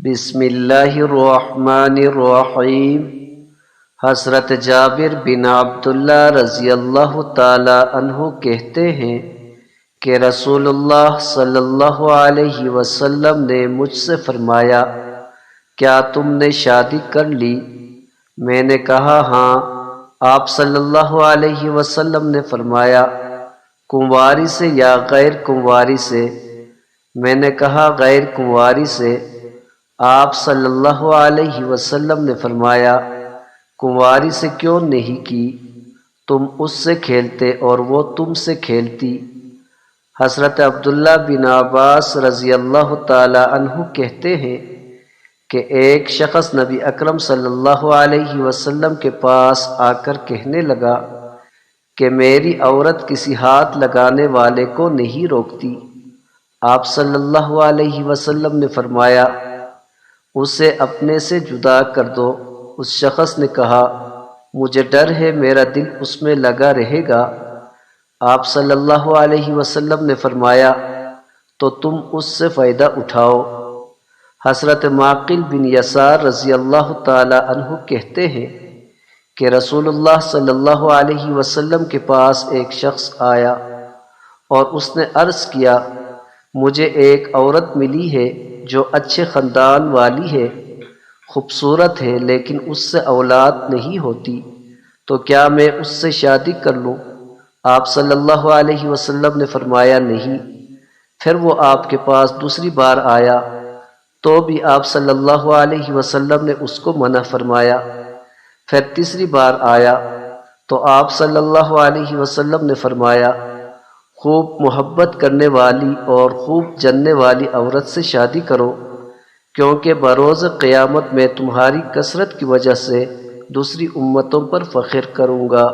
بسم اللہ الرحمن الرحیم۔ حضرت جابر بن عبداللہ رضی اللہ تعالی عنہ کہتے ہیں کہ رسول اللہ صلی اللہ علیہ وسلم نے مجھ سے فرمایا، کیا تم نے شادی کر لی؟ میں نے کہا ہاں۔ آپ صلی اللہ علیہ وسلم نے فرمایا، کنواری سے یا غیر کنواری سے؟ میں نے کہا غیر کنواری سے۔ آپ صلی اللہ علیہ وسلم نے فرمایا، کنواری سے کیوں نہیں کی؟ تم اس سے کھیلتے اور وہ تم سے کھیلتی۔ حضرت عبداللہ بن عباس رضی اللہ تعالی عنہ کہتے ہیں کہ ایک شخص نبی اکرم صلی اللہ علیہ وسلم کے پاس آ کر کہنے لگا کہ میری عورت کسی ہاتھ لگانے والے کو نہیں روکتی۔ آپ صلی اللہ علیہ وسلم نے فرمایا، اسے اپنے سے جدا کر دو۔ اس شخص نے کہا، مجھے ڈر ہے میرا دل اس میں لگا رہے گا۔ آپ صلی اللہ علیہ وسلم نے فرمایا، تو تم اس سے فائدہ اٹھاؤ۔ حضرت معقل بن یسار رضی اللہ تعالی عنہ کہتے ہیں کہ رسول اللہ صلی اللہ علیہ وسلم کے پاس ایک شخص آیا اور اس نے عرض کیا، مجھے ایک عورت ملی ہے جو اچھے خاندان والی ہے، خوبصورت ہے، لیکن اس سے اولاد نہیں ہوتی، تو کیا میں اس سے شادی کر لوں؟ آپ صلی اللہ علیہ وسلم نے فرمایا نہیں۔ پھر وہ آپ کے پاس دوسری بار آیا تو بھی آپ صلی اللہ علیہ وسلم نے اس کو منع فرمایا۔ پھر تیسری بار آیا تو آپ صلی اللہ علیہ وسلم نے فرمایا، خوب محبت کرنے والی اور خوب جاننے والی عورت سے شادی کرو، کیونکہ بروز قیامت میں تمہاری کثرت کی وجہ سے دوسری امتوں پر فخر کروں گا۔